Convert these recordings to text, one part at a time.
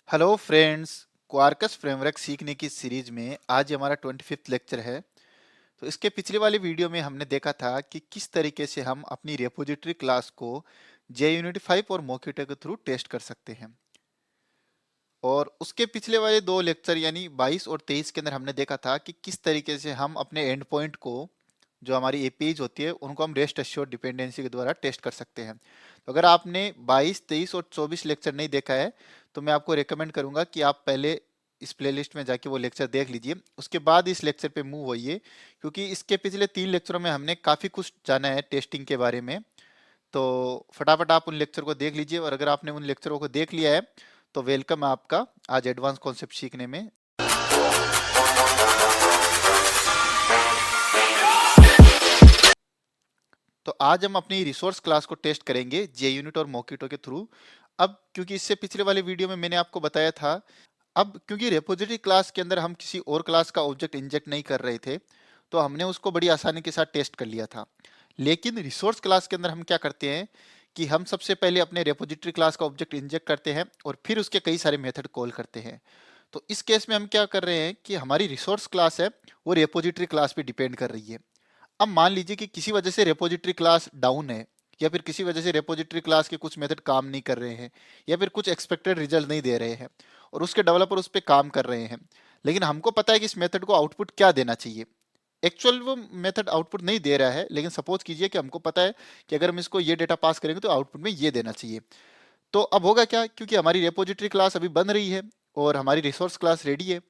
Hello friends. क्वार्कस framework सीखने की series में आज ये हमारा 25th लेक्चर है। तो इसके पिछले वाले वीडियो में हमने देखा था कि किस तरीके से हम अपनी रेपोजिटरी क्लास को JUnit 5 और मोकिटो के थ्रू टेस्ट कर सकते हैं। और उसके पिछले वाले दो लेक्चर यानी 22 और 23 के अंदर हमने देखा था कि किस तरीके से हम अपने एंड पॉइंट को, जो हमारी एपीज होती है, उनको हम रेस्ट एश्योर्ड डिपेंडेंसी के द्वारा टेस्ट कर सकते हैं। तो अगर आपने 22, 23 और 24 लेक्चर नहीं देखा है तो मैं आपको रेकमेंड करूंगा कि आप पहले इस प्लेलिस्ट में जाके वो लेक्चर देख लीजिए, उसके बाद इस लेक्चर पे मूव होइए, क्योंकि इसके पिछले 3 लेक्चरों में हमने काफ़ी कुछ जाना है टेस्टिंग के बारे में। तो फटाफट आप उन लेक्चर को देख लीजिए, और अगर आपने उन लेक्चरों को देख लिया है तो वेलकम है आपका आज एडवांस कॉन्सेप्ट सीखने में। तो आज हम अपनी रिसोर्स क्लास को टेस्ट करेंगे JUnit और मोकिटो के थ्रू। अब क्योंकि इससे पिछले वाले वीडियो में मैंने आपको बताया था, अब क्योंकि रेपोजिटरी क्लास के अंदर हम किसी और क्लास का ऑब्जेक्ट इंजेक्ट नहीं कर रहे थे, तो हमने उसको बड़ी आसानी के साथ टेस्ट कर लिया था। लेकिन रिसोर्स क्लास के अंदर हम क्या करते हैं कि हम सबसे पहले अपने रेपोजिटरी क्लास का ऑब्जेक्ट इंजेक्ट करते हैं और फिर उसके कई सारे मेथड कॉल करते हैं। तो इस केस में हम क्या कर रहे हैं कि हमारी रिसोर्स क्लास है वो रेपोजिटरी क्लास पे डिपेंड कर रही है। अब मान लीजिए कि किसी वजह से रेपोजिटरी क्लास डाउन है, या फिर किसी वजह से रेपोजिटरी क्लास के कुछ मेथड काम नहीं कर रहे हैं, या फिर कुछ एक्सपेक्टेड रिजल्ट नहीं दे रहे हैं, और उसके डेवलपर उस पर काम कर रहे हैं, लेकिन हमको पता है कि इस मेथड को आउटपुट क्या देना चाहिए। एक्चुअल वो मेथड आउटपुट नहीं दे रहा है, लेकिन सपोज कीजिए कि हमको पता है कि अगर हम इसको ये डेटा पास करेंगे तो आउटपुट में ये देना चाहिए। तो अब होगा क्या, क्योंकि हमारी रेपोजिटरी क्लास अभी बन रही है और हमारी रिसोर्स क्लास रेडी है।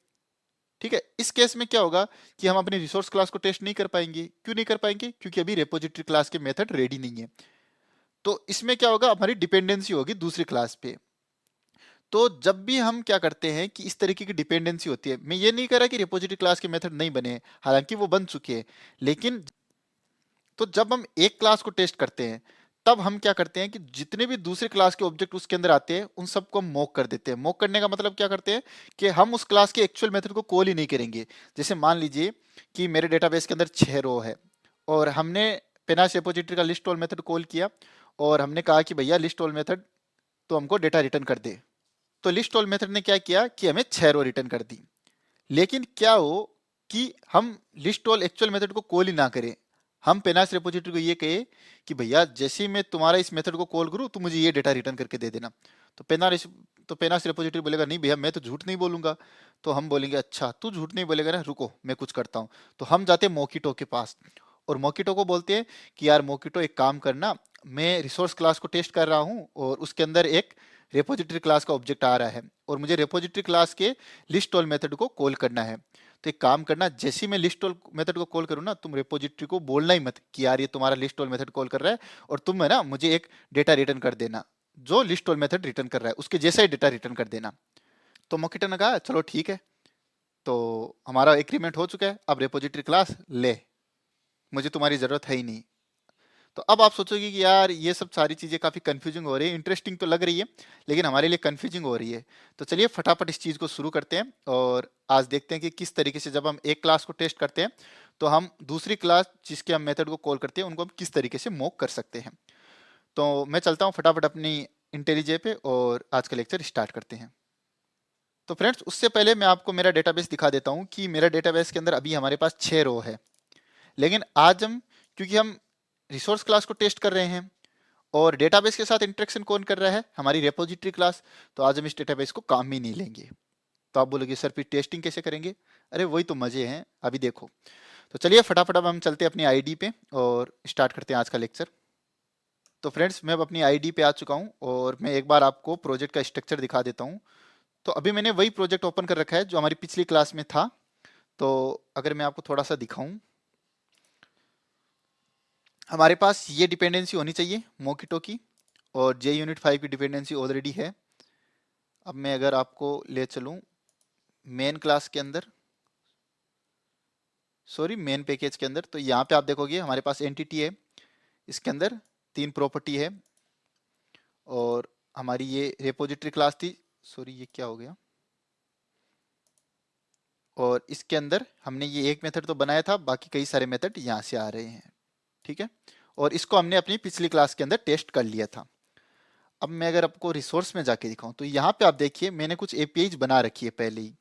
ठीक है, इस केस में क्या होगा कि हम अपनी रिसोर्स क्लास को टेस्ट नहीं कर पाएंगे। क्यों नहीं कर पाएंगे? क्योंकि अभी रेपोजिटरी क्लास के मेथड रेडी नहीं है। तो इसमें क्या होगा, हमारी डिपेंडेंसी होगी दूसरी क्लास पे। तो जब भी हम क्या करते हैं कि इस तरीके की डिपेंडेंसी होती है, मैं ये नहीं कह रहा कि रेपोजिटरी क्लास के मेथड नहीं बने, हालांकि वो बन चुके हैं, लेकिन तो जब हम एक क्लास को टेस्ट करते हैं तब हम क्या करते हैं कि जितने भी दूसरे क्लास के ऑब्जेक्ट उसके अंदर आते हैं उन सबको हम मॉक कर देते हैं। मॉक करने का मतलब क्या करते हैं कि हम उस क्लास के एक्चुअल मेथड को कॉल ही नहीं करेंगे। जैसे मान लीजिए कि मेरे डेटाबेस के अंदर 6 रो है और हमने पेनास रिपोजिटरी का लिस्ट ऑल मेथड कॉल किया, और हमने कहा कि भैया लिस्ट ऑल मेथड तो हमको डेटा रिटर्न कर दे। तो लिस्ट ऑल मेथड ने क्या किया कि हमें 6 रो रिटर्न कर दी। लेकिन क्या हो कि हम लिस्ट ऑल एक्चुअल मेथड को कॉल ही ना करें, हम पेनास रिपोजिटरी को ये कहे कि भैया जैसे ही मैं तुम्हारा इस मेथड को कॉल करूं तो मुझे ये डेटा रिटर्न करके दे देना। तो पेनास रिपोजिटरी बोलेगा नहीं भैया मैं तो झूठ नहीं बोलूंगा। तो हम बोलेंगे अच्छा तू झूठ नहीं बोलेगा ना, रुको मैं कुछ करता हूँ। तो हम जाते हैं मोकिटो के पास और मोकिटो को बोलते हैं कि यार मोकिटो एक काम करना, मैं रिसोर्स क्लास को टेस्ट कर रहा हूँ और उसके अंदर एक रेपोजिटरी क्लास का ऑब्जेक्ट आ रहा है और मुझे रेपोजिटरी क्लास के लिस्ट ऑल मेथड को कॉल करना है। तो एक काम करना, जैसे ही मैं लिस्ट ऑल मेथड को कॉल करूँ ना, तुम रेपोजिटरी को बोलना ही मत कि यार ये तुम्हारा लिस्ट ऑल मेथड कॉल कर रहा है, और तुम है ना मुझे एक डेटा रिटर्न कर देना जो लिस्ट ऑल मेथड रिटर्न कर रहा है, उसके जैसा ही डेटा रिटर्न कर देना। तो मोकिटो ने कहा चलो ठीक है। तो हमारा एग्रीमेंट हो चुका है, अब रेपोजिटरी क्लास ले, मुझे तुम्हारी जरूरत है ही नहीं। तो अब आप सोचोगे कि यार ये सब सारी चीज़ें काफ़ी कंफ्यूजिंग हो रही है, इंटरेस्टिंग तो लग रही है लेकिन हमारे लिए कंफ्यूजिंग हो रही है। तो चलिए फटाफट इस चीज़ को शुरू करते हैं और आज देखते हैं कि किस तरीके से जब हम एक क्लास को टेस्ट करते हैं तो हम दूसरी क्लास जिसके हम मेथड को कॉल करते हैं उनको हम किस तरीके से मॉक कर सकते हैं। तो मैं चलता हूँ फटाफट अपनी इंटेलिजे पे और आज का लेक्चर स्टार्ट करते हैं। तो फ्रेंड्स उससे पहले मैं आपको मेरा डेटाबेस दिखा देता हूँ कि मेरा डेटाबेस के अंदर अभी हमारे पास 6 रो है। लेकिन आज हम, क्योंकि हम रिसोर्स क्लास को टेस्ट कर रहे हैं और डेटाबेस के साथ इंटरेक्शन कौन कर रहा है, हमारी रेपोजिटरी क्लास, तो आज हम इस डेटाबेस को काम ही नहीं लेंगे। तो आप बोलोगे सर फिर टेस्टिंग कैसे करेंगे? अरे वही तो मजे हैं, अभी देखो। तो चलिए फटाफट अब हम चलते हैं अपनी आईडी पे और स्टार्ट करते हैं आज का लेक्चर। तो फ्रेंड्स मैं अब अपनी आईडी पे आ चुका हूँ और मैं एक बार आपको प्रोजेक्ट का स्ट्रक्चर दिखा देता हूँ। तो अभी मैंने वही प्रोजेक्ट ओपन कर रखा है जो हमारी पिछली क्लास में था। तो अगर मैं आपको थोड़ा सा दिखाऊं, हमारे पास ये डिपेंडेंसी होनी चाहिए मोकिटो की, और JUnit 5 की डिपेंडेंसी ऑलरेडी है। अब मैं अगर आपको ले चलूं मेन क्लास के अंदर, सॉरी मेन पैकेज के अंदर, तो यहाँ पे आप देखोगे हमारे पास एंटिटी है, इसके अंदर 3 प्रॉपर्टी है, और हमारी ये रेपोजिटरी क्लास थी, सॉरी ये क्या हो गया, और इसके अंदर हमने ये एक मेथड तो बनाया था, बाकी कई सारे मेथड यहाँ से आ रहे हैं। ठीक है, और इसको हमने अपनी पिछली क्लास के अंदर टेस्ट कर लिया था। अब मैं अगर आपको रिसोर्स में जाके दिखाऊं तो यहाँ पे आप देखिए मैंने कुछ एपीआई बना रखी है पहले ही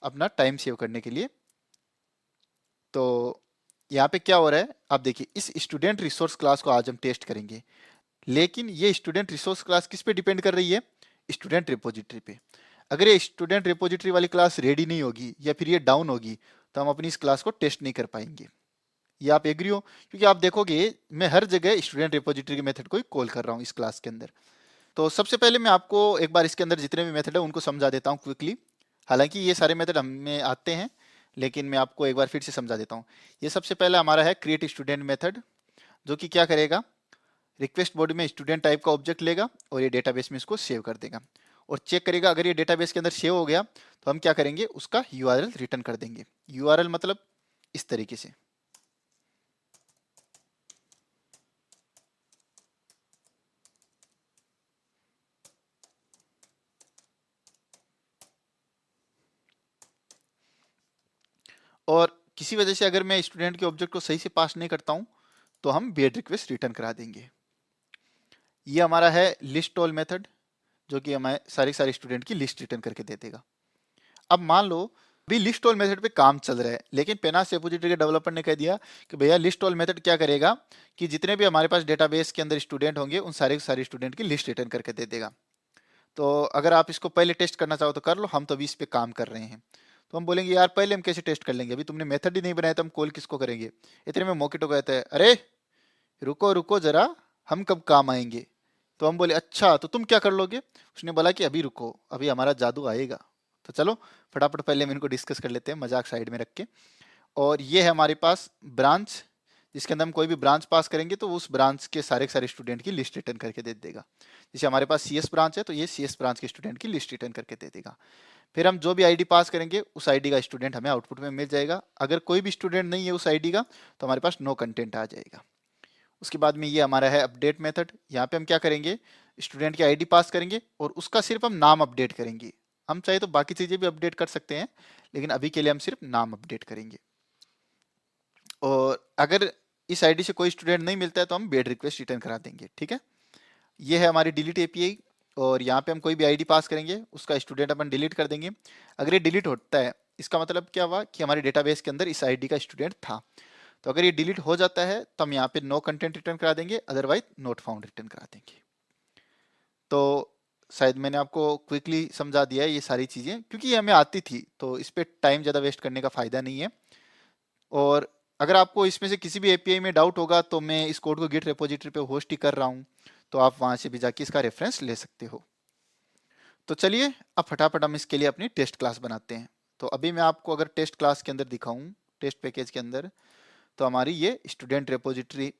अपना टाइम सेव करने के लिए। तो यहाँ पे क्या हो रहा है आप देखिए, इस स्टूडेंट रिसोर्स क्लास को आज हम टेस्ट करेंगे, लेकिन ये स्टूडेंट रिसोर्स क्लास किस पे डिपेंड कर रही है? स्टूडेंट रिपोजिटरी पे। अगर ये स्टूडेंट रिपोजिटरी वाली क्लास रेडी नहीं होगी या फिर ये डाउन होगी तो हम अपनी इस क्लास को टेस्ट नहीं कर पाएंगे। ये आप एग्री हो? क्योंकि आप देखोगे मैं हर जगह स्टूडेंट रिपोजिटरी के मेथड को ही कॉल कर रहा हूँ इस क्लास के अंदर। तो सबसे पहले मैं आपको एक बार इसके अंदर जितने भी मेथड है उनको समझा देता हूँ क्विकली। हालांकि ये सारे मेथड हमें आते हैं, लेकिन मैं आपको एक बार फिर से समझा देता हूँ। ये सबसे पहले हमारा है क्रिएट स्टूडेंट मेथड, जो कि क्या करेगा, रिक्वेस्ट बॉडी में स्टूडेंट टाइप का ऑब्जेक्ट लेगा और ये डेटाबेस में इसको सेव कर देगा और चेक करेगा अगर ये डेटाबेस के अंदर सेव हो गया तो हम क्या करेंगे, उसका यूआरएल रिटर्न कर देंगे। यूआरएल मतलब इस तरीके से। और किसी वजह से अगर मैं स्टूडेंट के ऑब्जेक्ट को सही से पास नहीं करता हूं तो हम वेट रिक्वेस्ट रिटर्न करा देंगे। ये हमारा है लिस्ट ऑल मेथड, जो कि हमें सारे सारे स्टूडेंट की लिस्ट रिटर्न करके दे देगा। अब मान लो अभी लिस्ट ऑल मेथड पे काम चल रहा है, लेकिन पेनास रिपोजिटरी के डेवलपर ने कह दिया कि भैया लिस्ट ऑल मेथड क्या करेगा कि जितने भी हमारे पास डेटाबेस के अंदर स्टूडेंट होंगे उन सारे के सारे स्टूडेंट की लिस्ट रिटर्न करके दे देगा। तो अगर आप इसको पहले टेस्ट करना चाहो तो कर लो, हम तो अभी इस पे काम कर रहे हैं। तो हम बोलेंगे यार पहले हम कैसे टेस्ट कर लेंगे, अभी तुमने मेथड ही नहीं बनाया तो हम कॉल किसको करेंगे। इतने में मोकिटो कहते हैं अरे रुको रुको जरा, हम कब काम आएंगे। तो हम बोले अच्छा तो तुम क्या कर लोगे। उसने बोला कि अभी रुको, अभी हमारा जादू आएगा। तो चलो फटाफट पहले हम इनको डिस्कस कर लेते हैं मजाक साइड में रख के। और ये है हमारे पास ब्रांच, जिसके अंदर हम कोई भी ब्रांच पास करेंगे तो उस ब्रांच के सारे स्टूडेंट की लिस्ट रिटर्न करके दे देगा। जैसे हमारे पास सीएस ब्रांच है तो ये सीएस ब्रांच के स्टूडेंट की लिस्ट रिटर्न करके दे देगा। फिर हम जो भी आईडी पास करेंगे उस आईडी का स्टूडेंट हमें आउटपुट में मिल जाएगा। अगर कोई भी स्टूडेंट नहीं है उस आईडी का तो हमारे पास नो कंटेंट आ जाएगा। उसके बाद में ये हमारा है अपडेट मेथड। यहाँ पे हम क्या करेंगे, स्टूडेंट की आईडी पास करेंगे और उसका सिर्फ हम नाम अपडेट करेंगे। हम चाहे तो बाकी चीजें भी अपडेट कर सकते हैं, लेकिन अभी के लिए हम सिर्फ नाम अपडेट करेंगे। और अगर इस आईडी से कोई स्टूडेंट नहीं मिलता है तो हम बेड रिक्वेस्ट रिटर्न करा देंगे। ठीक है, ये है हमारी डिलीट एपीआई। और यहाँ पे हम कोई भी आईडी पास करेंगे उसका स्टूडेंट अपन डिलीट कर देंगे। अगर ये डिलीट होता है इसका मतलब क्या हुआ कि हमारे डेटाबेस के अंदर इस आईडी का स्टूडेंट था। तो अगर ये डिलीट हो जाता है तो हम यहाँ पे नो कंटेंट रिटर्न करा देंगे, अदरवाइज नोट फाउंड रिटर्न करा देंगे। तो शायद मैंने आपको क्विकली समझा दिया है ये सारी चीज़ें, क्योंकि ये हमें आती थी तो इस पर टाइम ज़्यादा वेस्ट करने का फ़ायदा नहीं है। और अगर आपको इसमें से किसी भी एपीआई में डाउट होगा तो मैं इस कोड को गिट रेपोजिटरी पे होस्ट ही कर रहा हूँ, तो आप वहाँ से भी जाके इसका रेफरेंस ले सकते हो। तो चलिए अब फटाफट हम इसके लिए अपनी टेस्ट क्लास बनाते हैं। तो अभी मैं आपको अगर टेस्ट क्लास के अंदर दिखाऊं, टेस्ट पैकेज के अंदर, तो हमारी ये स्टूडेंट रेपोजिटरी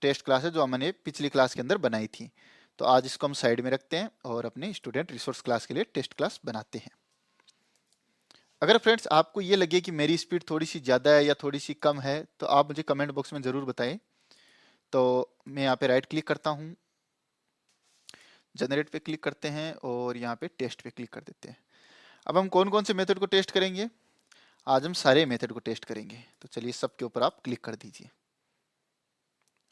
टेस्ट क्लास है जो हमने पिछली क्लास के अंदर बनाई थी। तो आज इसको हम साइड में रखते हैं और अपने स्टूडेंट रिसोर्स क्लास के लिए टेस्ट क्लास बनाते हैं। अगर फ्रेंड्स आपको ये लगे कि मेरी स्पीड थोड़ी सी ज़्यादा है या थोड़ी सी कम है तो आप मुझे कमेंट बॉक्स में ज़रूर बताएं। तो मैं यहाँ पे राइट क्लिक करता हूँ, जनरेट पे क्लिक करते हैं और यहाँ पे टेस्ट पे क्लिक कर देते हैं। अब हम कौन कौन से मेथड को टेस्ट करेंगे, आज हम सारे मेथड को टेस्ट करेंगे। तो चलिए सबके ऊपर आप क्लिक कर दीजिए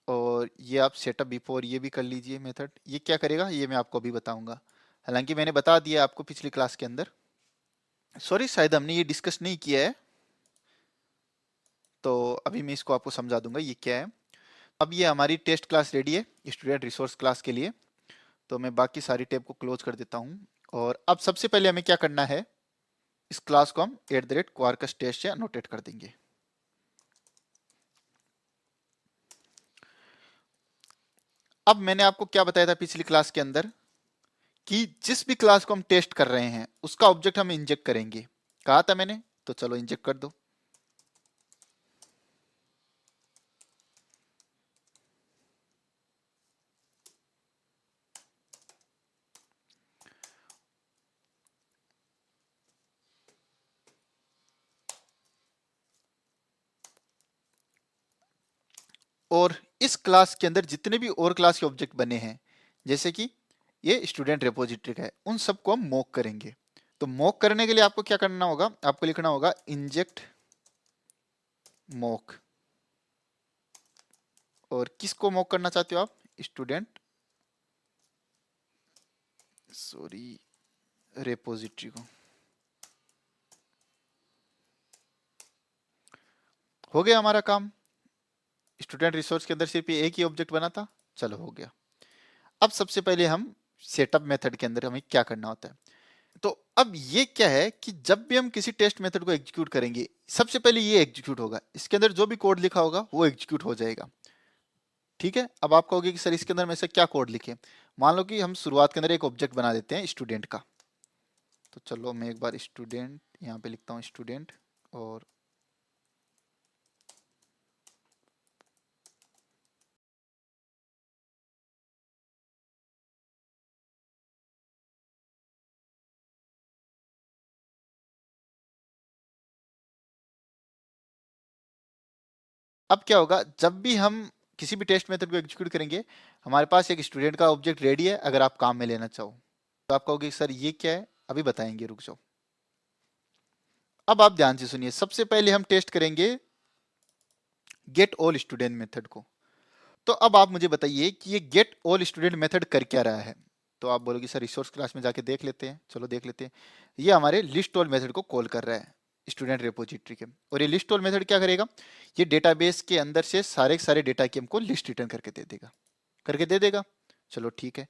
और ये आप सेटअप बिफोर ये भी कर लीजिए मेथड। ये क्या करेगा ये मैं आपको अभी बताऊंगा, हालांकि मैंने बता दिया आपको पिछली क्लास के अंदर। सॉरी शायद हमने ये डिस्कस नहीं किया है, तो अभी मैं इसको आपको समझा दूंगा ये क्या है। अब ये हमारी टेस्ट क्लास रेडी है स्टूडेंट रिसोर्स क्लास के लिए। तो मैं बाकी सारी टैब को क्लोज कर देता हूँ। और अब सबसे पहले हमें क्या करना है, इस क्लास को हम @quarkus टेस्ट से अनोटेट कर देंगे। अब मैंने आपको क्या बताया था पिछली क्लास के अंदर कि जिस भी क्लास को हम टेस्ट कर रहे हैं उसका ऑब्जेक्ट हम इंजेक्ट करेंगे, कहा था मैंने। तो चलो इंजेक्ट कर दो। और इस क्लास के अंदर जितने भी और क्लास के ऑब्जेक्ट बने हैं, जैसे कि ये स्टूडेंट रिपोजिटरी का है, उन सबको हम मॉक करेंगे। तो मॉक करने के लिए आपको क्या करना होगा, आपको लिखना होगा इंजेक्ट मॉक। और किसको मॉक करना चाहते हो आप, स्टूडेंट सॉरी, रेपोजिटरी को। हो गया हमारा काम। स्टूडेंट रिसोर्स के अंदर सिर्फ ये एक ही ऑब्जेक्ट बना था, चलो हो गया। अब सबसे पहले हम सेटअप मेथड के अंदर हमें क्या करना होता है। तो अब ये क्या है कि जब भी हम किसी टेस्ट मेथड को एग्जीक्यूट करेंगे, सबसे पहले ये एग्जीक्यूट होगा, इसके अंदर जो भी कोड लिखा होगा वो एग्जीक्यूट हो जाएगा। ठीक है, अब आप कहोगे कि सर इसके अंदर में से क्या कोड लिखे। मान लो कि हम शुरुआत के अंदर एक ऑब्जेक्ट बना देते हैं स्टूडेंट का। तो चलो मैं एक बार स्टूडेंट यहाँ पे लिखता हूँ, स्टूडेंट। और अब क्या होगा, जब भी हम किसी भी टेस्ट मेथड को एग्जीक्यूट करेंगे, हमारे पास एक स्टूडेंट का ऑब्जेक्ट रेडी है अगर आप काम में लेना चाहो। तो आप कहोगे सर ये क्या है, अभी बताएंगे, रुक जाओ। अब आप ध्यान से सुनिए, सबसे पहले हम टेस्ट करेंगे गेट ऑल स्टूडेंट मेथड को। तो अब आप मुझे बताइए कि ये गेट ऑल स्टूडेंट मेथड कर क्या रहा है। तो आप बोलोगे सर रिसोर्स क्लास में जाके देख लेते हैं, चलो देख लेते हैं। ये हमारे लिस्ट ऑल मेथड को कॉल कर रहा है स्टूडेंट रेपोजिटरी के। और ये लिस्ट ऑल मेथड क्या करेगा, ये डेटाबेस के अंदर से सारे सारे डेटा की हमको लिस्ट रिटर्न करके दे देगा, करके दे देगा। चलो ठीक है।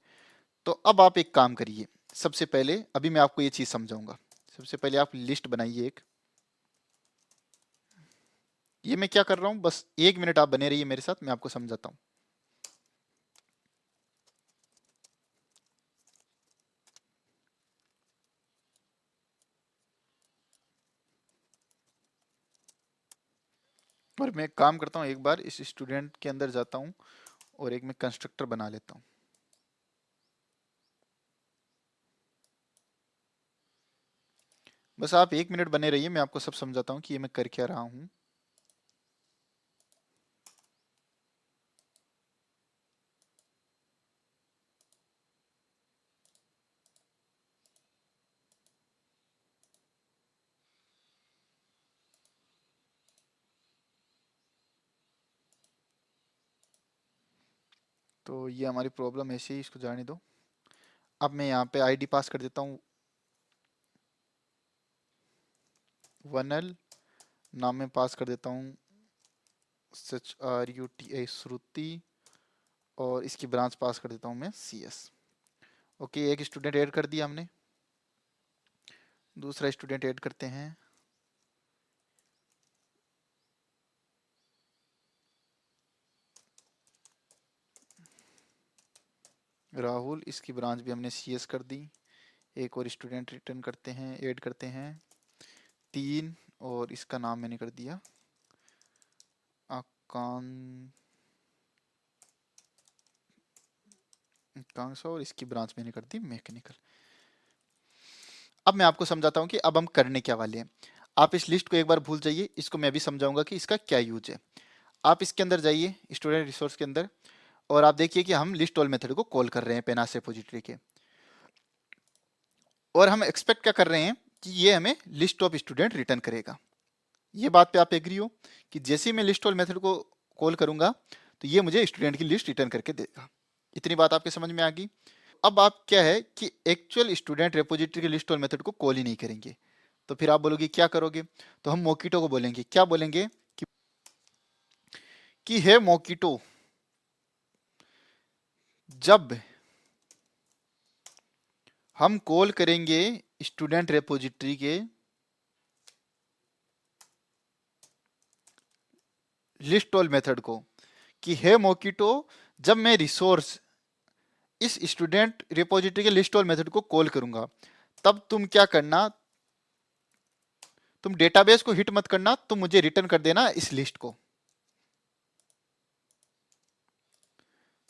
तो अब आप एक काम करिए, सबसे पहले अभी मैं आपको ये चीज समझाऊंगा। सबसे पहले आप लिस्ट बनाइए एक। ये मैं क्या कर रहा हूँ, बस 1 मिनट आप बने रहिए मेरे साथ, मैं आपको समझाता हूँ। और मैं एक काम करता हूँ, एक बार इस स्टूडेंट के अंदर जाता हूँ और एक मैं कंस्ट्रक्टर बना लेता हूँ। बस आप 1 मिनट बने रहिए, मैं आपको सब समझाता हूँ कि ये मैं कर क्या रहा हूँ। तो ये हमारी प्रॉब्लम ऐसे ही, इसको जाने दो। अब मैं यहाँ पे आईडी पास कर देता हूँ, वनल। नाम में पास कर देता हूँ SHRUTI, श्रुति। और इसकी ब्रांच पास कर देता हूँ मैं CS। ओके, एक स्टूडेंट ऐड कर दिया हमने, दूसरा स्टूडेंट ऐड करते हैं। राहुल, इसकी ब्रांच भी हमने CS कर दी। एक और स्टूडेंट रिटर्न करते हैं, ऐड करते हैं 3। और इसका नाम मैंने कर दिया आकांक्षा, और इसकी ब्रांच मैंने कर दी मैकेनिकल। अब मैं आपको समझाता हूँ कि अब हम करने क्या वाले हैं। आप इस लिस्ट को एक बार भूल जाइए, इसको मैं भी समझाऊंगा कि इसका क्या यूज है। आप इसके अंदर जाइए स्टूडेंट रिसोर्स के अंदर, और आप देखिए कि हम लिस्ट ऑल मेथड को कॉल कर रहे हैं पेनास रिपोजिटरी के। और हम एक्सपेक्ट क्या कर रहे हैं कि ये हमें लिस्ट ऑफ स्टूडेंट रिटर्न करेगा। ये बात पे आप एग्री हो कि जैसे ही मैं लिस्ट ऑल मेथड को कॉल करूंगा तो ये मुझे स्टूडेंट की लिस्ट रिटर्न करके देगा। इतनी बात आपके समझ में आ गई। अब आप क्या है कि एक्चुअल स्टूडेंट रेपोजिटरी के लिस्ट ऑल मेथड को कॉल ही नहीं करेंगे। तो फिर आप बोलोगे क्या करोगे, तो हम मोकिटो को बोलेंगे। क्या बोलेंगे कि है मोकिटो, जब हम कॉल करेंगे स्टूडेंट रेपोजिटरी के लिस्ट ऑल मेथड को, कि है मोकिटो, जब मैं रिसोर्स इस स्टूडेंट रिपोजिटरी के लिस्ट ऑल मेथड को कॉल करूंगा, तब तुम क्या करना, तुम डेटाबेस को हिट मत करना, तुम मुझे रिटर्न कर देना इस लिस्ट को।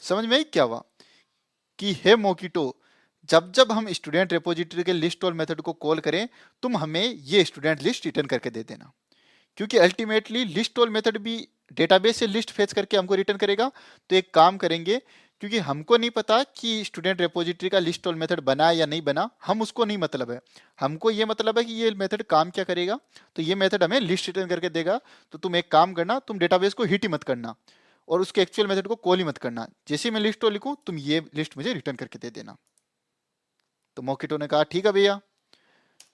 समझ में आई क्या हुआ, कि है मोकिटो, जब जब हम स्टूडेंट रिपोजिटरी के लिस्ट ऑल मेथड को कॉल करें, तुम हमें ये स्टूडेंट लिस्ट रिटर्न करके दे देना। क्योंकि अल्टीमेटली लिस्ट ऑल मेथड भी डेटाबेस से लिस्ट फेच करके हमको रिटर्न करेगा। तो एक काम करेंगे, क्योंकि हमको नहीं पता कि स्टूडेंट रेपोजिटरी का लिस्ट ऑल मेथड बना या नहीं बना, हम उसको नहीं मतलब है, हमको ये मतलब है कि ये मेथड काम क्या करेगा। तो ये मेथड हमें लिस्ट रिटर्न करके देगा। तो तुम एक काम करना, तुम डेटाबेस को हिट ही मत करना और उसके एक्चुअल मेथड को कॉल ही मत करना। जैसे मैं लिस्ट लिखूं, तुम ये लिस्ट मुझे रिटर्न करके दे देना। तो मोकिटो ने कहा ठीक है भैया।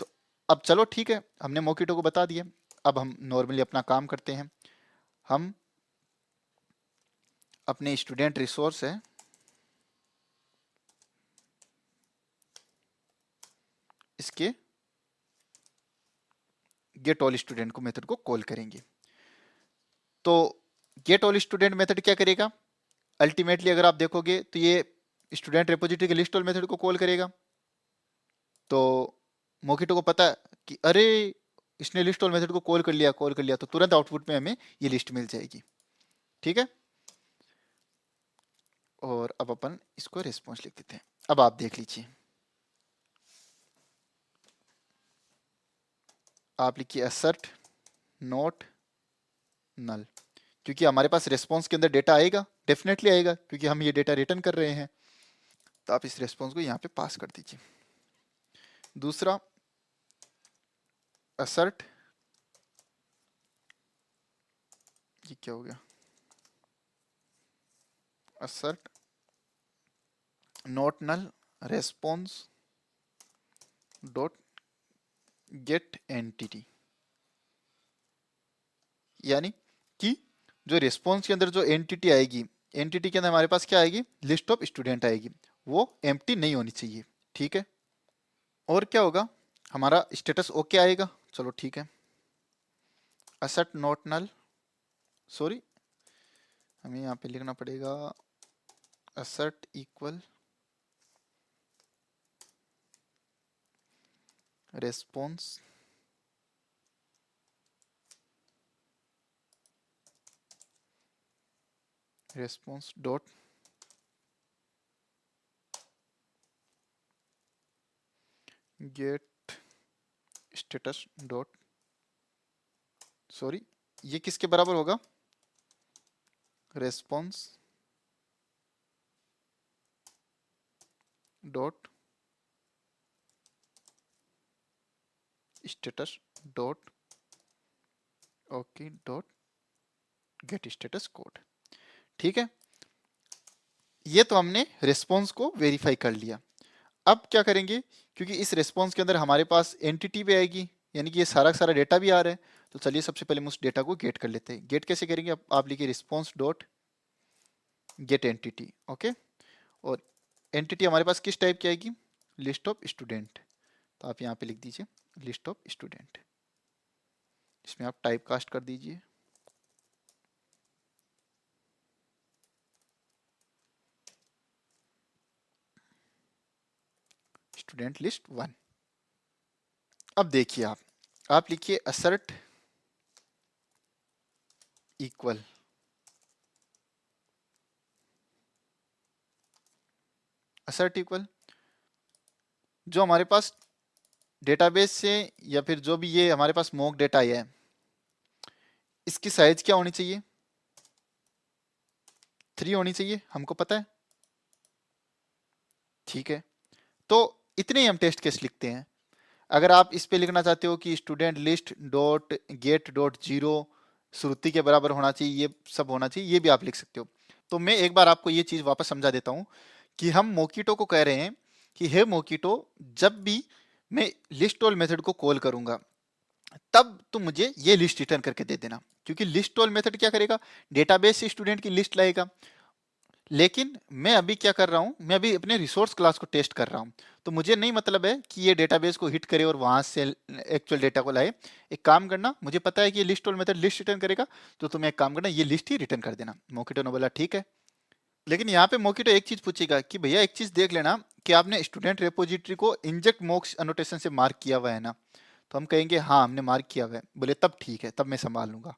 तो अब चलो ठीक है, हमने मोकिटो को बता दिया। अब हम नॉर्मली अपना काम करते हैं। हम अपने स्टूडेंट रिसोर्स है, इसके गेट ऑल स्टूडेंट को मेथड को कॉल करेंगे। तो गेट ऑल स्टूडेंट मेथड क्या करेगा, अल्टीमेटली अगर आप देखोगे तो ये स्टूडेंट रिपोजिटरी के लिस्ट ऑल मेथड को कॉल करेगा। तो मोकिटो को पता है कि अरे इसने लिस्ट ऑल मेथड को कॉल कर लिया, तो तुरंत आउटपुट में हमें ये लिस्ट मिल जाएगी। ठीक है, और अब अपन इसको रिस्पॉन्स लिख देते हैं। अब आप देख लीजिए, आप लिखिए असर्ट नॉट नल, क्योंकि हमारे पास रिस्पॉन्स के अंदर डेटा आएगा, डेफिनेटली आएगा, क्योंकि हम ये डेटा रिटर्न कर रहे हैं। तो आप इस रिस्पॉन्स को यहाँ पे पास कर दीजिए। दूसरा असर्ट, ये क्या हो गया, assert not null response dot get entity, यानी कि जो रिस्पॉन्स के अंदर जो एंटिटी आएगी, एंटिटी के अंदर हमारे पास क्या आएगी, लिस्ट ऑफ स्टूडेंट आएगी, वो एम्प्टी नहीं होनी चाहिए। ठीक है, और क्या होगा, हमारा स्टेटस ओके आएगा। चलो ठीक है, असर्ट नॉट नल, सॉरी हमें यहाँ पे लिखना पड़ेगा assert equal response response dot gate status dot, sorry ये किसके बराबर होगा, response dot status dot okay dot gate status code. ठीक है, ये तो हमने रिस्पॉन्स को वेरीफाई कर लिया। अब क्या करेंगे, क्योंकि इस रिस्पॉन्स के अंदर हमारे पास एंटिटी भी आएगी, यानी कि ये सारा का सारा डेटा भी आ रहा है, तो चलिए सबसे पहले हम उस डेटा को गेट कर लेते हैं। गेट कैसे करेंगे, आप लिखिए response dot get entity. Okay, और एंटिटी हमारे पास किस टाइप की आएगी, लिस्ट ऑफ स्टूडेंट। तो आप यहाँ पे लिख दीजिए लिस्ट ऑफ स्टूडेंट, इसमें आप टाइप कास्ट कर दीजिए स्टूडेंट लिस्ट 1। अब देखिए आप लिखिए असर्ट इक्वल असर्ट इक्वल जो हमारे पास डेटाबेस से या फिर जो भी ये हमारे पास मॉक डेटा आया है, इसकी साइज क्या होनी चाहिए, 3 होनी चाहिए, हमको पता है। ठीक है, तो इतने ही हम टेस्ट केस लिखते हैं। अगर आप इस पे लिखना चाहते हो कि student list dot get dot zero श्रुति के बराबर होना चाहिए, ये सब होना चाहिए, ये भी आप लिख सकते हो। तो मैं एक बार आपको ये चीज वापस समझा देता हूं कि हम मोकिटो को कह रहे हैं कि हे मोकिटो, जब भी मैं लिस्ट ऑल मेथड को कॉल करूंगा तब तुम मुझे ये लिस्ट रिटर्न करके दे देना, क्योंकि लिस्ट ऑल मेथड क्या करेगा, डेटाबेस से स्टूडेंट की लिस्ट लाएगा। लेकिन मैं अभी क्या कर रहा हूं, मैं अभी अपने रिसोर्स क्लास को टेस्ट कर रहा हूं, तो मुझे नहीं मतलब है कि ये डेटाबेस को हिट करे और वहां से एक्चुअल डेटा को लाए। एक काम करना, मुझे पता है कि ये list all method list return करेगा, तो तुम्हें एक काम करना, ये लिस्ट ही रिटर्न कर देना। मोकिटो ने बोला ठीक है। लेकिन यहाँ पे मोकिटो एक चीज पूछेगा कि भैया एक चीज देख लेना कि आपने स्टूडेंट रेपोजिटरी को इंजेक्ट मॉक्स एनोटेशन से मार्क किया हुआ है ना। तो हम कहेंगे हाँ हमने मार्क किया हुआ है। बोले तब ठीक है, तब मैं संभाल लूंगा।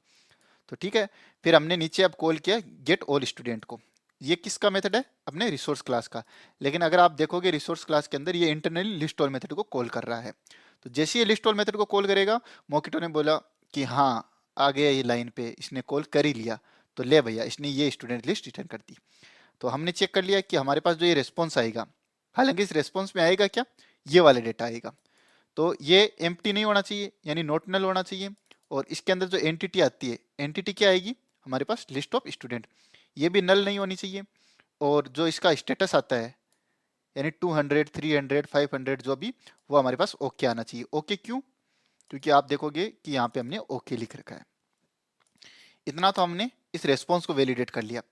तो ठीक है, फिर हमने नीचे अब कॉल किया गेट ऑल स्टूडेंट को। ये किसका मेथड है, अपने रिसोर्स क्लास का। लेकिन अगर आप देखोगे रिसोर्स क्लास के अंदर ये इंटरनली लिस्ट ऑल मेथड को कॉल कर रहा है। तो जैसे ये लिस्ट ऑल मेथड को कॉल करेगा, मोकिटो ने बोला कि हाँ आ गया ये लाइन पे, इसने कॉल कर ही लिया, तो ले भैया इसने ये स्टूडेंट लिस्ट रिटर्न कर दी। तो हमने चेक कर लिया कि हमारे पास जो ये रेस्पॉन्स आएगा, हालांकि इस रेस्पॉन्स में आएगा क्या, ये वाला डेटा आएगा। तो ये एम्प्टी नहीं होना चाहिए, यानी नॉट नल होना चाहिए। और इसके अंदर जो एंटिटी आती है, एंटिटी क्या आएगी हमारे पास, लिस्ट ऑफ स्टूडेंट, ये भी नल नहीं होनी चाहिए। और जो इसका स्टेटस आता है, यानी 200, 300, 500 जो भी, वो हमारे पास ओके आना चाहिए। ओके क्यों? क्योंकि आप देखोगे कि यहाँ पे हमने ओके लिख रखा है। इतना तो हमने इस रेस्पॉन्स को वैलिडेट कर लिया।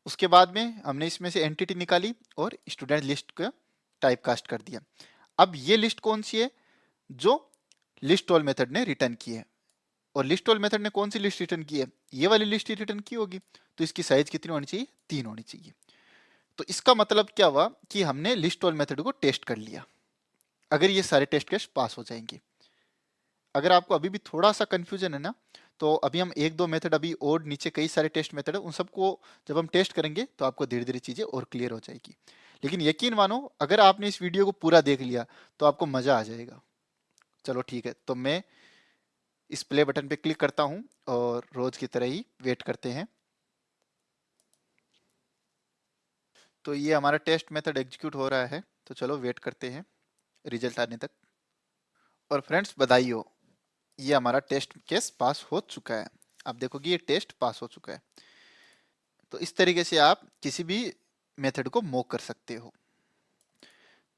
उसके बाद में हमने इसमें से एंटिटी निकाली और स्टूडेंट लिस्ट का टाइप कास्ट कर दिया। अब ये लिस्ट कौन सी है? जो लिस्ट ऑल मेथड ने रिटर्न की है। और लिस्ट ऑल मेथड ने कौन सी लिस्ट रिटर्न की है? ये वाली लिस्ट ही रिटर्न की होगी। तो इसकी साइज कितनी होनी चाहिए? 3 होनी चाहिए। तो इसका मतलब क्या हुआ कि हमने लिस्ट ऑल मेथड को टेस्ट कर लिया। अगर ये सारे टेस्ट केस पास हो जाएंगे। अगर आपको अभी भी थोड़ा सा कंफ्यूजन है ना, तो अभी हम एक दो मेथड, अभी और नीचे कई सारे टेस्ट मेथड है, उन सबको जब हम टेस्ट करेंगे तो आपको धीरे धीरे चीजें और क्लियर हो जाएगी। लेकिन यकीन मानो, अगर आपने इस वीडियो को पूरा देख लिया तो आपको मजा आ जाएगा। चलो ठीक है, तो मैं इस प्ले बटन पे क्लिक करता हूं और रोज की तरह ही वेट करते हैं। तो ये हमारा टेस्ट मेथड एग्जीक्यूट हो रहा है, तो चलो वेट करते हैं रिजल्ट आने तक। और फ्रेंड्स, बधाई हो, ये हमारा टेस्ट केस पास हो चुका है। आप देखोगे ये टेस्ट पास हो चुका है। तो इस तरीके से आप किसी भी मेथड को मॉक कर सकते हो।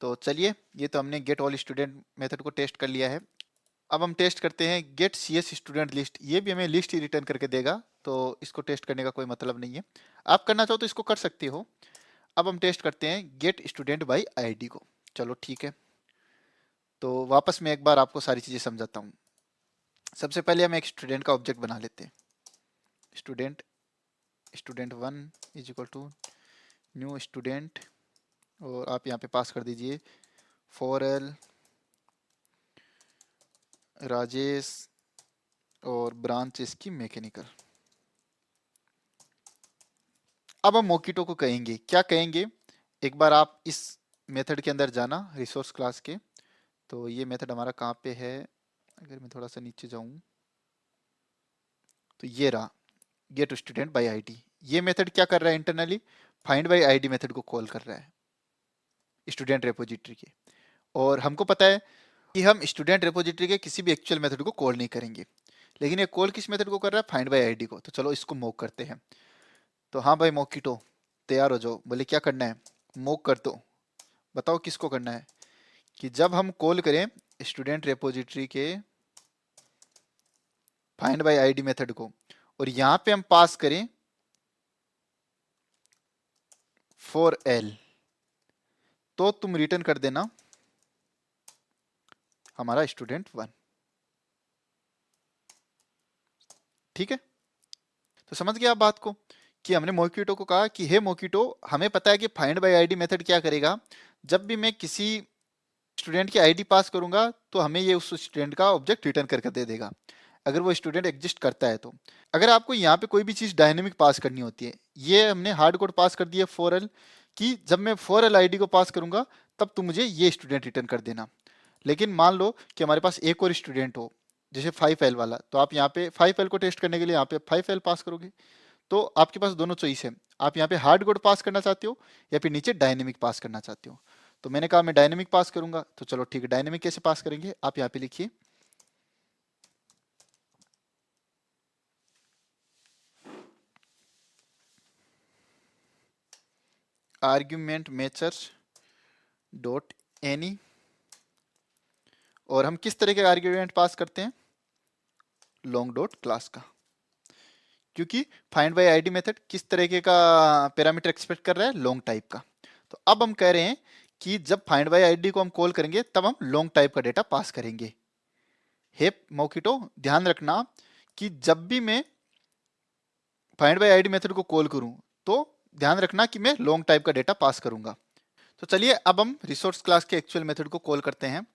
तो चलिए, ये तो हमने गेट ऑल स्टूडेंट मेथड को टेस्ट कर लिया है। अब हम टेस्ट करते हैं गेट CS स्टूडेंट लिस्ट। ये भी हमें लिस्ट ही रिटर्न करके देगा, तो इसको टेस्ट करने का कोई मतलब नहीं है। आप करना चाहो तो इसको कर सकते हो। अब हम टेस्ट करते हैं गेट स्टूडेंट बाई ID को। चलो ठीक है, तो वापस मैं एक बार आपको सारी चीज़ें समझाता हूँ। सबसे पहले हम एक स्टूडेंट का ऑब्जेक्ट बना लेते हैं। Student student1 is equal to new student, और आप यहाँ पे पास कर दीजिए फॉर एल राजेश और ब्रांच इसकी मैकेनिकल। अब हम मोकिटो को कहेंगे, क्या कहेंगे? एक बार आप इस मेथड के अंदर जाना, रिसोर्स क्लास के। तो ये मेथड हमारा कहाँ पे है? अगर मैं थोड़ा सा नीचे जाऊँ तो ये रहा, गेट स्टूडेंट बाय ID। ये मेथड क्या कर रहा है? Internally find by ID method को कॉल कर रहा है स्टूडेंट रेपोजिटरी के। और हमको पता है कि हम स्टूडेंट रेपोजिटरी के किसी भी एक्चुअल मेथड को कॉल नहीं करेंगे, लेकिन ये कॉल किस मेथड को कर रहा है? फाइंड बाय ID को। तो चलो इसको मॉक करते हैं। तो हाँ भाई मोकिटो, तैयार हो जाओ। बोले क्या करना है? मॉक कर दो। बताओ किसको करना है? कि जब हम कॉल करें स्टूडेंट रेपोजिटरी के फाइंड बाय ID मेथड को, और यहां पे हम पास करें फॉर एल, तो तुम रिटर्न कर देना हमारा स्टूडेंट1। ठीक है, तो समझ गया आप बात को, कि हमने मोकिटो को कहा कि हे मोकिटो, हमें पता है कि फाइंड बाय आईडी मेथड क्या करेगा। जब भी मैं किसी स्टूडेंट की आईडी पास करूंगा तो हमें ये उस स्टूडेंट का ऑब्जेक्ट रिटर्न करके दे देगा, अगर वो स्टूडेंट एग्जिस्ट करता है तो। अगर आपको यहाँ पे कोई भी चीज डायनेमिक पास करनी होती है, ये हमने हार्ड कोड पास कर दिया फॉर एल, कि जब मैं फॉर एल आईडी को पास करूंगा तब तुम मुझे ये स्टूडेंट रिटर्न कर देना। लेकिन मान लो कि हमारे पास एक और स्टूडेंट हो, जैसे 5L वाला, तो आप यहाँ पे 5L को टेस्ट करने के लिए यहाँ पे 5L पास करोगे। तो आपके पास दोनों चॉइस है, आप यहाँ पे हार्ड कोड पास करना चाहते हो या फिर नीचे डायनेमिक पास करना चाहते हो। तो मैंने कहा मैं डायनेमिक पास करूंगा, तो चलो ठीक है, डायनेमिक कैसे पास करेंगे? आप यहाँ पे लिखिए आर्ग्यूमेंट मेथड्स डॉट एनी। और हम किस तरह के आर्ग्यूमेंट पास करते हैं? लॉन्ग डॉट क्लास का, क्योंकि फाइंड बाय आईडी मेथड किस तरीके का पैरामीटर एक्सपेक्ट कर रहा है? लॉन्ग टाइप का। तो अब हम कह रहे हैं कि जब फाइंड बाय आईडी को हम कॉल करेंगे तब हम लॉन्ग टाइप का डेटा पास करेंगे। हे मोकिटो, ध्यान रखना कि जब भी मैं फाइंड बाय आईडी मेथड को कॉल करूं तो ध्यान रखना कि मैं लॉन्ग टाइप का डेटा पास करूंगा। तो चलिए अब हम रिसोर्स क्लास के एक्चुअल मेथड को कॉल करते हैं।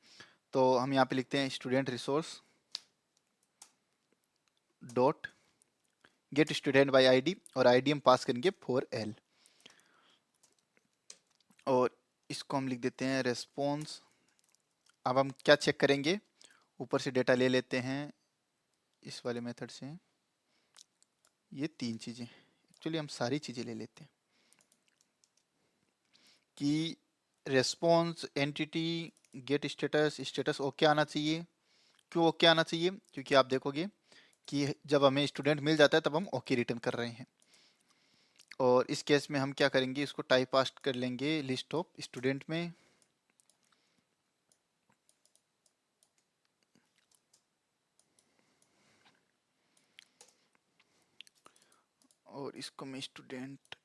तो हम यहाँ पे लिखते हैं student resource dot gate student bye ID, और आईडी हम पास करेंगे फॉर एल, और इसको हम लिख देते हैं रेस्पॉन्स। अब हम क्या चेक करेंगे? ऊपर से डेटा ले लेते हैं इस वाले मेथड से। ये 3 चीजें, एक्चुअली हम सारी चीजें ले लेते हैं कि response, entity, get status, status okay आना चाहिए। क्यों ओके आना चाहिए? क्योंकि आप देखोगे कि जब हमें स्टूडेंट मिल जाता है तब हम ओके रिटर्न कर रहे हैं। और इस केस में हम क्या करेंगे? इसको टाइप पास्ट कर लेंगे लिस्ट ऑफ स्टूडेंट में, और इसको मैं स्टूडेंट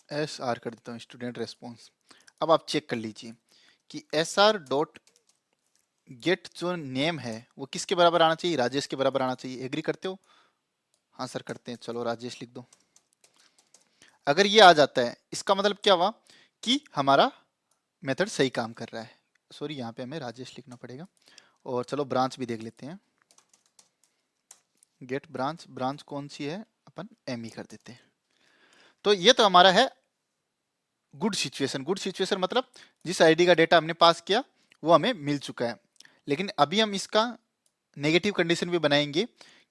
एस आर कर देता हूँ, स्टूडेंट रेस्पॉन्स। अब आप चेक कर लीजिए कि एस आर डॉट गेट जो नेम है वो किसके बराबर आना चाहिए, राजेश के बराबर आना चाहिए। एग्री करते हो? हाँ सर करते हैं, चलो राजेश लिख दो। अगर ये आ जाता है इसका मतलब क्या हुआ कि हमारा मेथड सही काम कर रहा है। सॉरी यहाँ पे हमें राजेश लिखना पड़ेगा। और चलो ब्रांच भी देख लेते हैं, गेट ब्रांच, ब्रांच कौन सी है, अपन एम ही कर देते हैं। तो ये तो हमारा है गुड सिचुएशन। गुड सिचुएशन मतलब जिस आईडी का डेटा हमने पास किया वो हमें मिल चुका है। लेकिन अभी हम इसका नेगेटिव कंडीशन भी बनाएंगे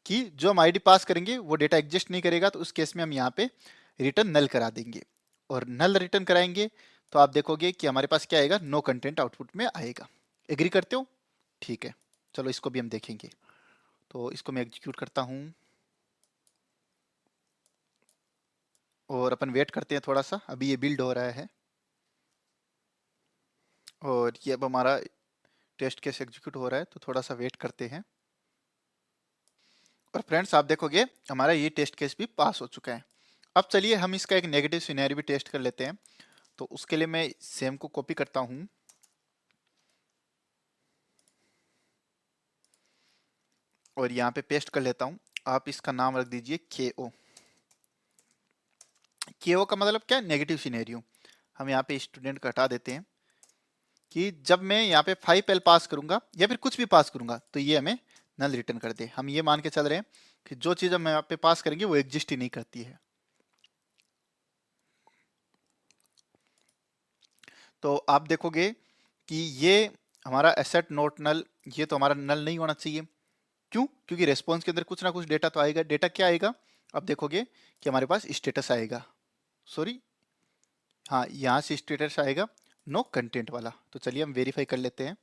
कि जो हम आईडी पास करेंगे वो डेटा एग्जिस्ट नहीं करेगा, तो उस केस में हम यहाँ पे रिटर्न नल करा देंगे। और नल रिटर्न कराएंगे तो आप देखोगे कि हमारे पास क्या आएगा, नो कंटेंट आउटपुट में आएगा। एग्री करते हो? ठीक है, चलो इसको भी हम देखेंगे। तो इसको मैं एग्जीक्यूट करता हूँ और अपन वेट करते हैं थोड़ा सा, अभी ये बिल्ड हो रहा है। और ये अब हमारा टेस्ट केस एग्जीक्यूट हो रहा है, तो थोड़ा सा वेट करते हैं। और फ्रेंड्स आप देखोगे हमारा ये टेस्ट केस भी पास हो चुका है। अब चलिए हम इसका एक नेगेटिव सिनेरियो भी टेस्ट कर लेते हैं। तो उसके लिए मैं सेम को कॉपी करता हूँ और यहाँ पे पेस्ट कर लेता हूँ। आप इसका नाम रख दीजिए के ओ। के ओ का मतलब क्या है, नेगेटिव सिनेरियो। हम यहाँ पे स्टूडेंट का हटा देते हैं कि जब मैं यहाँ पे 5L पास करूंगा या फिर कुछ भी पास करूंगा तो ये हमें नल रिटर्न कर दे। हम ये मान के चल रहे हैं कि जो चीज हम यहाँ पे पास करेंगे वो एग्जिस्ट ही नहीं करती है। तो आप देखोगे कि ये हमारा एसेट नोट नल, ये तो हमारा नल नहीं होना चाहिए। क्यों? क्योंकि रेस्पॉन्स के अंदर कुछ ना कुछ डेटा तो आएगा। डेटा क्या आएगा? अब देखोगे कि हमारे पास स्टेटस आएगा, सॉरी हाँ यहाँ से स्टेटस आएगा नो कंटेंट वाला। तो चलिए हम वेरीफाई कर लेते हैं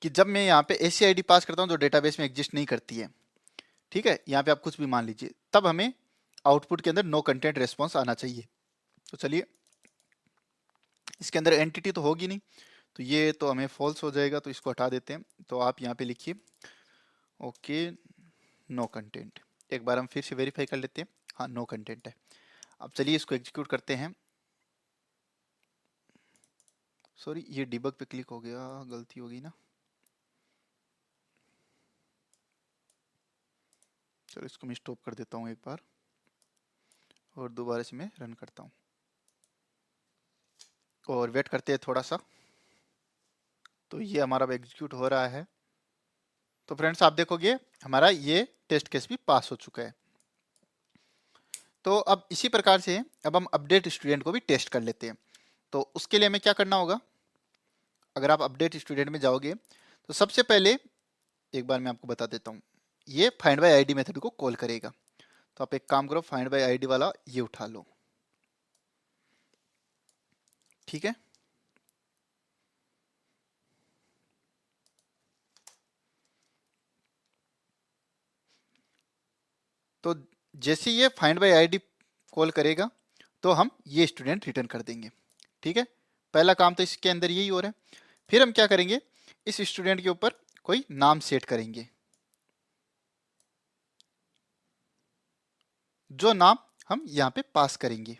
कि जब मैं यहाँ पे ऐसी आईडी पास करता हूँ जो डेटाबेस में एग्जिस्ट नहीं करती है, ठीक है, यहाँ पे आप कुछ भी मान लीजिए, तब हमें आउटपुट के अंदर नो कंटेंट रेस्पॉन्स आना चाहिए। तो चलिए इसके अंदर एंटिटी तो होगी नहीं, तो ये तो हमें फॉल्स हो जाएगा, तो इसको हटा देते हैं। तो आप यहाँ पे लिखिए ओके नो कंटेंट। एक बार हम फिर से वेरीफाई कर लेते हैं, हाँ नो कंटेंट है। अब चलिए इसको एग्जीक्यूट करते हैं। सॉरी ये डिबग पे क्लिक हो गया, गलती होगी ना। चलो इसको मैं स्टॉप कर देता हूँ एक बार और दोबारा से मैं रन करता हूँ और वेट करते हैं थोड़ा सा। तो ये हमारा एग्जीक्यूट हो रहा है। तो फ्रेंड्स आप देखोगे हमारा ये टेस्ट केस भी पास हो चुका है। तो अब इसी प्रकार से अब हम अपडेट स्टूडेंट को भी टेस्ट कर लेते हैं। तो उसके लिए हमें क्या करना होगा, अगर आप अपडेट स्टूडेंट में जाओगे तो सबसे पहले एक बार मैं आपको बता देता हूँ, ये फाइंड बाय आईडी मेथड को कॉल करेगा। तो आप एक काम करो, फाइंड बाय आईडी वाला ये उठा लो, ठीक है। तो जैसे ये फाइंड बाय आईडी कॉल करेगा तो हम ये स्टूडेंट रिटर्न कर देंगे, ठीक है। पहला काम तो इसके अंदर यही हो रहा है। फिर हम क्या करेंगे, इस स्टूडेंट के ऊपर कोई नाम सेट करेंगे, जो नाम हम यहाँ पे पास करेंगे,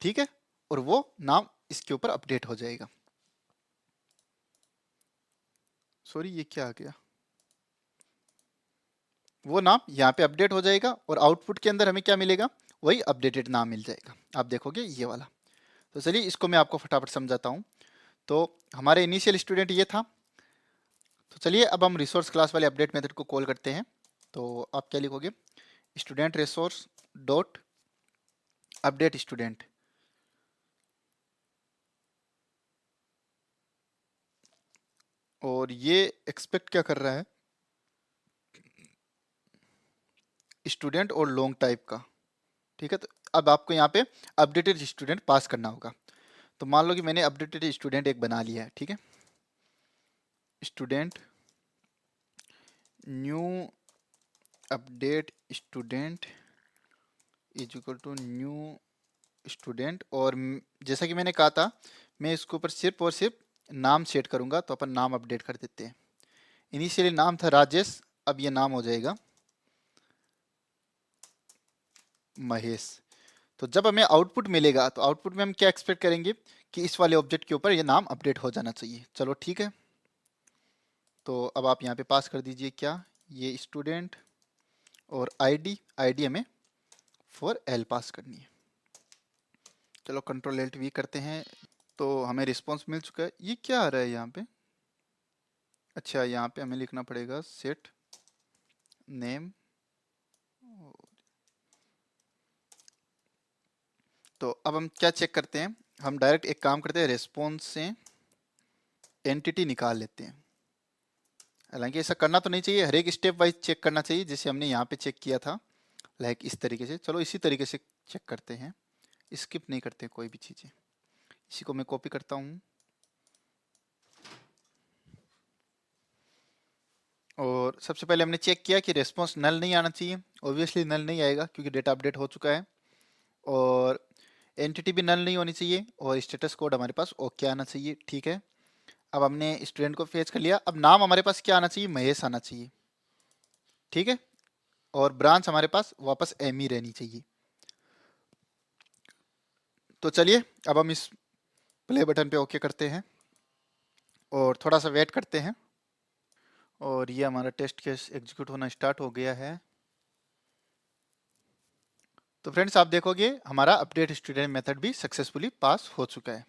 ठीक है। और वो नाम इसके ऊपर अपडेट हो जाएगा। सॉरी ये क्या आ गया, वो नाम यहाँ पे अपडेट हो जाएगा और आउटपुट के अंदर हमें क्या मिलेगा, वही अपडेटेड नाम मिल जाएगा। आप देखोगे ये वाला। तो चलिए इसको मैं आपको फटाफट समझाता हूँ। तो हमारे इनिशियल स्टूडेंट ये था। तो चलिए अब हम रिसोर्स क्लास वाले अपडेट मेथड को कॉल करते हैं। तो आप क्या लिखोगे, student resource dot update student. और ये एक्सपेक्ट क्या कर रहा है, स्टूडेंट और लॉन्ग टाइप का, ठीक है। तो अब आपको यहाँ पे अपडेटेड स्टूडेंट पास करना होगा। तो मान लो कि मैंने अपडेटेड स्टूडेंट एक बना लिया है, ठीक है। Student new update student is equal to new student. और जैसा कि मैंने कहा था मैं इसके ऊपर सिर्फ और सिर्फ नाम सेट करूंगा। तो अपन नाम अपडेट कर देते हैं। इनिशियली नाम था राजेश, अब ये नाम हो जाएगा महेश। तो जब हमें आउटपुट मिलेगा तो आउटपुट में हम क्या एक्सपेक्ट करेंगे कि इस वाले ऑब्जेक्ट के ऊपर ये नाम अपडेट हो जाना चाहिए। चलो ठीक है, तो अब आप यहाँ पे पास कर दीजिए क्या, ये स्टूडेंट और आईडी, आईडी हमें फॉर एल पास करनी है। चलो कंट्रोल एल्ट वी करते हैं, तो हमें रिस्पॉन्स मिल चुका है। ये क्या आ रहा है यहाँ पे, अच्छा यहाँ पे हमें लिखना पड़ेगा सेट नेम। तो अब हम क्या चेक करते हैं, हम डायरेक्ट एक काम करते हैं, रेस्पॉन्स से एंटिटी निकाल लेते हैं। हालांकि ऐसा करना तो नहीं चाहिए, हर एक स्टेप वाइज चेक करना चाहिए, जैसे हमने यहाँ पे चेक किया था, लाइक इस तरीके से। चलो इसी तरीके से चेक करते हैं, स्किप नहीं करते कोई भी चीज़ें। इसी को मैं कॉपी करता हूँ और सबसे पहले हमने चेक किया कि रेस्पॉन्स नल नहीं आना चाहिए। ऑब्वियसली नल नहीं आएगा क्योंकि डेटा अपडेट हो चुका है, और एंटिटी भी नल नहीं होनी चाहिए, और स्टेटस कोड हमारे पास ओके आना चाहिए। ठीक है, अब हमने स्टूडेंट को फेच कर लिया। अब नाम हमारे पास क्या आना चाहिए, महेश आना चाहिए। ठीक है, और ब्रांच हमारे पास वापस एम ही रहनी चाहिए। तो चलिए अब हम इस प्ले बटन पे ओके करते हैं और थोड़ा सा वेट करते हैं, और ये हमारा टेस्ट केस एग्जीक्यूट होना स्टार्ट हो गया है। तो फ्रेंड्स आप देखोगे हमारा अपडेट स्टूडेंट मेथड भी सक्सेसफुली पास हो चुका है।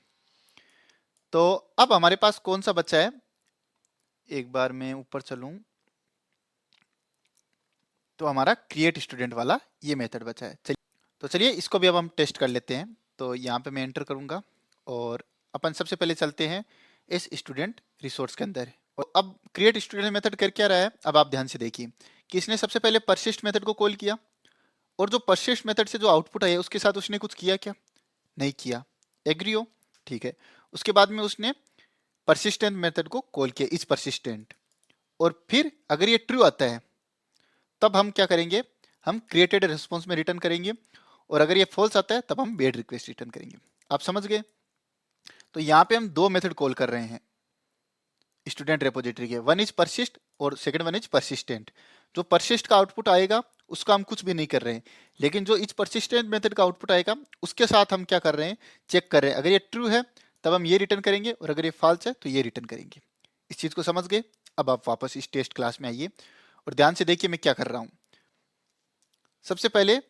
तो अब हमारे पास कौन सा बच्चा है, एक बार मैं ऊपर चलूं तो हमारा क्रिएट स्टूडेंट वाला ये मेथड बचा है। चलिए, तो चलिए इसको भी अब हम टेस्ट कर लेते हैं। तो यहाँ पे मैं एंटर करूंगा और अपन सबसे पहले चलते हैं इस स्टूडेंट रिसोर्स के अंदर। और अब क्रिएट स्टूडेंट मेथड कर क्या रहा है, अब आप ध्यान से देखिए कि इसने सबसे पहले परसिस्ट मेथड को कॉल किया, और जो परसिस्ट मेथड से जो आउटपुट आया उसके साथ उसने कुछ किया क्या, नहीं किया। एग्री हो, ठीक है। उसके बाद में उसने परसिस्टेंट मेथड को कॉल किया, इज परसिस्टेंट, और फिर अगर ये ट्रू आता है तब हम क्या करेंगे, हम क्रिएटेड रिस्पॉन्स में रिटर्न करेंगे, और अगर ये फॉल्स आता है तब हम बेड रिक्वेस्ट रिटर्न करेंगे। आप समझ गए। तो यहाँ पे हम दो मेथड कॉल कर रहे हैं स्टूडेंट रेपोजिटरी के, वन इज परसिस्ट और सेकंड वन इज परसिस्टेंट। जो परसिस्ट का आउटपुट आएगा उसका हम कुछ भी नहीं कर रहे हैं, लेकिन जो इज परसिस्टेंट मेथड का आउटपुट आएगा उसके साथ हम क्या कर रहे हैं, चेक कर रहे हैं। अगर ये ट्रू है तब हम ये रिटर्न करेंगे, और अगर ये फॉल्स है तो ये रिटर्न करेंगे। इस चीज को समझ गए। अब आप वापस इस टेस्ट क्लास में आइए और ध्यान से देखिए मैं क्या कर रहा हूँ। सबसे पहले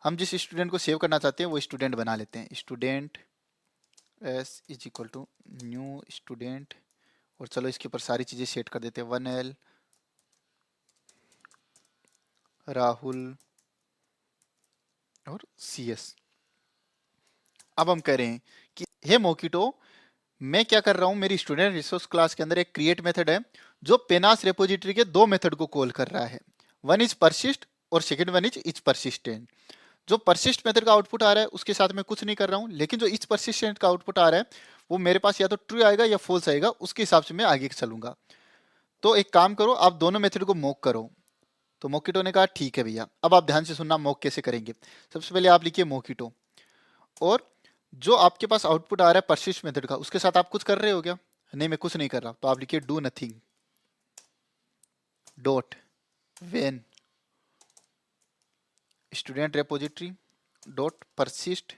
हम जिस स्टूडेंट को सेव करना चाहते हैं वो स्टूडेंट बना लेते हैं, student S is equal to new student, और चलो इसके ऊपर सारी चीज़ें सेट कर देते हैं, 1L राहुल और CS। अब हम कह रहे हैं कि हे मोकिटो, मैं क्या कर रहा हूं, मेरी स्टूडेंट रिसोर्स क्लास के अंदर एक क्रिएट मेथड है जो पेनास रेपोजिटरी के दो मेथड को कॉल कर रहा है, वन इज परसिस्ट और सेकंड वन इज परसिस्टेंट। जो परसिस्ट मेथड का आउटपुट आ रहा है उसके साथ मैं कुछ नहीं कर रहा हूं, लेकिन जो इज परसिस्टेंट का आउटपुट आ रहा है वो मेरे पास या तो ट्रू आएगा या फॉल्स आएगा, उसके हिसाब से मैं आगे चलूंगा। तो एक काम करो, आप दोनों मेथड को मॉक करो। तो मोकिटो ने कहा ठीक है भैया। अब आप ध्यान से सुनना मॉक कैसे करेंगे। सबसे पहले आप लिखिए मोकिटो, और जो आपके पास आउटपुट आ रहा है परसिस्ट मेथड का उसके साथ आप कुछ कर रहे हो क्या, नहीं मैं कुछ नहीं कर रहा, तो आप लिखिए do nothing dot when student repository dot persist,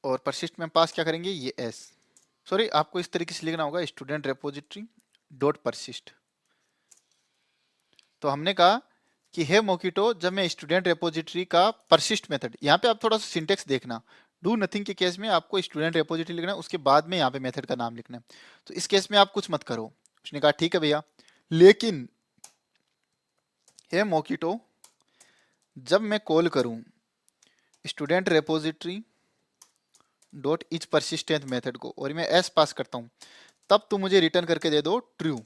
और परसिस्ट में पास क्या करेंगे, ये एस, सॉरी आपको इस तरीके से लिखना होगा, स्टूडेंट रेपोजिटरी डॉट परसिस्ट। तो हमने कहा कि हे मोकिटो, जब मैं स्टूडेंट रेपोजिटरी का परसिस्ट मेथड, यहाँ पे आप थोड़ा सा सिंटेक्स देखना, डू नथिंग के केस में आपको स्टूडेंट रेपोजिटरी लिखना है, उसके बाद में यहाँ पे मेथड का नाम लिखना है। तो इस केस में आप कुछ मत करो। उसने कहा ठीक है भैया, लेकिन हे मोकिटो, जब मैं कॉल करूं student repository dot etch persistent method को और मैं एस पास करता हूं, तब तुम मुझे रिटर्न करके दे दो ट्रू,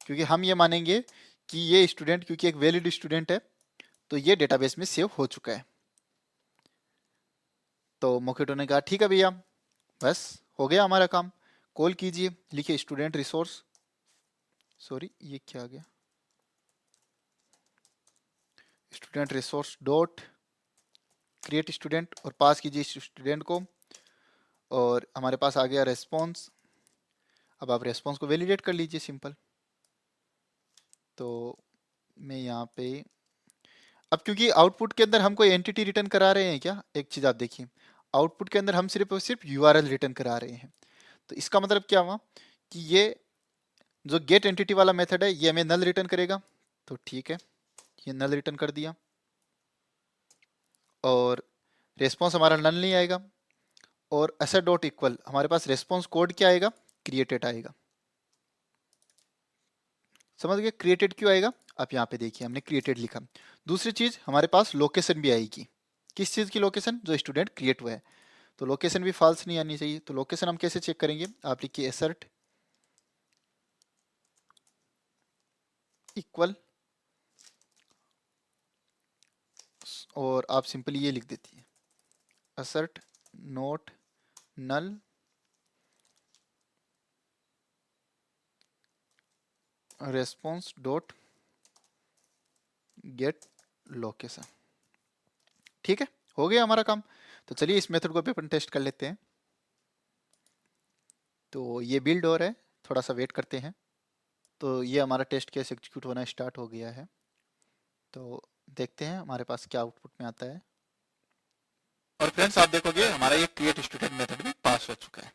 क्योंकि हम ये मानेंगे कि ये स्टूडेंट क्योंकि एक वैलिड स्टूडेंट है तो ये डेटाबेस में सेव हो चुका है। तो मोकिटो ने कहा ठीक है भैया, बस हो गया हमारा काम, कॉल कीजिए, लिखिए स्टूडेंट रिसोर्स, सॉरी ये क्या आ गया, student resource dot create student, और पास कीजिए स्टूडेंट को, और हमारे पास आ गया रेस्पॉन्स। अब आप रेस्पॉन्स को वैलिडेट कर लीजिए, सिंपल। तो मैं यहाँ पे अब क्योंकि आउटपुट के अंदर हम कोई एंटिटी रिटर्न करा रहे हैं क्या, एक चीज आप देखिए, आउटपुट के अंदर हम सिर्फ और सिर्फ यूआरएल रिटर्न करा रहे हैं। तो इसका मतलब क्या हुआ कि ये जो गेट एंटिटी वाला मेथड है ये हमें नल रिटर्न करेगा। तो ठीक है, ये नल रिटर्न कर दिया, और रेस्पॉन्स हमारा नल नहीं आएगा। और एसेट डॉट इक्वल हमारे पास रेस्पॉन्स कोड क्या आएगा, क्रिएटेड आएगा। समझ गए क्रिएटेड क्यों आएगा, आप यहाँ पे देखिए हमने क्रिएटेड लिखा। दूसरी चीज हमारे पास लोकेशन भी आएगी, किस चीज की लोकेशन, जो स्टूडेंट क्रिएट हुआ है। तो लोकेशन भी फॉल्स नहीं आनी चाहिए। तो लोकेशन हम कैसे चेक करेंगे, आप लिखिए एसर्ट इक्वल, और आप सिंपली ये लिख देती है assert नोट नल रेस्पॉन्स डॉट गेट लोकेशन। ठीक है, हो गया हमारा काम। तो चलिए इस मेथड को भी अपन टेस्ट कर लेते हैं। तो ये बिल्ड हो रहा है, थोड़ा सा वेट करते हैं। तो ये हमारा टेस्ट केस एग्जीक्यूट होना स्टार्ट हो गया है। तो देखते हैं हमारे पास क्या आउटपुट में आता है। और फ्रेंड्स आप देखोगे हमारा ये क्रिएट स्टूडेंट मेथड भी पास हो चुका है।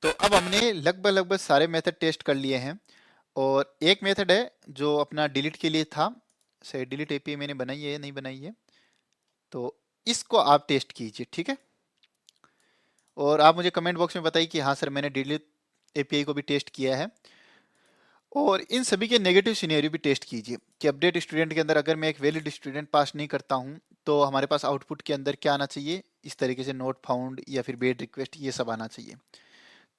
तो अब हमने लगभग सारे मेथड टेस्ट कर लिए हैं। और एक मेथड है जो अपना डिलीट के लिए था, से डिलीट एपीआई मैंने बनाई है नहीं बनाई है, तो इसको आप टेस्ट कीजिए, ठीक है। और आप मुझे कमेंट बॉक्स में बताइए कि हाँ सर मैंने डिलीट एपीआई को भी टेस्ट किया है। और इन सभी के नेगेटिव सिनेरियो भी टेस्ट कीजिए कि अपडेट स्टूडेंट के अंदर अगर मैं एक वैलिड स्टूडेंट पास नहीं करता हूं तो हमारे पास आउटपुट के अंदर क्या आना चाहिए, इस तरीके से नोट फाउंड या फिर बेड रिक्वेस्ट, ये सब आना चाहिए।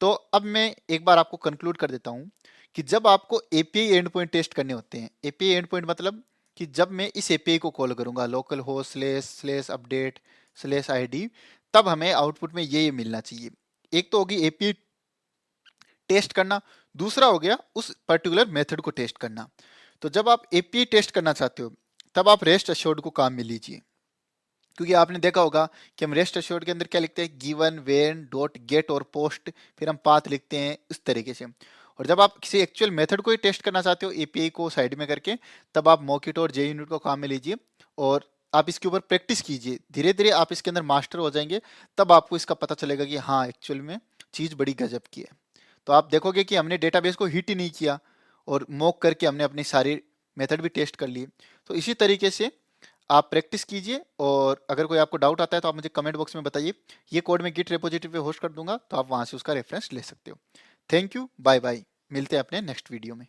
तो अब मैं एक बार आपको कंक्लूड कर देता हूं कि जब आपको एपीआई एंड पॉइंट टेस्ट करने होते हैं, एपीआई एंड पॉइंट मतलब कि जब मैं इस एपीआई को कॉल करूंगा local host slash slash update slash ID, तब हमें आउटपुट में ये मिलना चाहिए। एक तो होगी एपीआई टेस्ट करना, दूसरा हो गया उस पर्टिकुलर मेथड को टेस्ट करना। तो जब आप एपीआई टेस्ट करना चाहते हो तब आप रेस्ट अश्योर्ड को काम में लीजिए, क्योंकि आपने देखा होगा कि हम रेस्ट अश्योर्ड के अंदर क्या लिखते हैं, गिवन वेन डॉट गेट और पोस्ट, फिर हम पाथ लिखते हैं इस तरीके से। और जब आप किसी एक्चुअल मेथड को ही टेस्ट करना चाहते हो एपीआई को साइड में करके, तब आप मॉकिट और जे यूनिट को काम में लीजिए और आप इसके ऊपर प्रैक्टिस कीजिए। धीरे धीरे आप इसके अंदर मास्टर हो जाएंगे, तब आपको इसका पता चलेगा कि हाँ एक्चुअल में चीज़ बड़ी गजब की है। तो आप देखोगे कि हमने डेटाबेस को हिट ही नहीं किया और मॉक करके हमने अपनी सारी मेथड भी टेस्ट कर लिए। तो इसी तरीके से आप प्रैक्टिस कीजिए, और अगर कोई आपको डाउट आता है तो आप मुझे कमेंट बॉक्स में बताइए। ये कोड मैं गिट रेपोजिटरी पे होस्ट कर दूंगा, तो आप वहां से उसका रेफरेंस ले सकते हो। थैंक यू, बाय बाय, मिलते हैं अपने नेक्स्ट वीडियो में।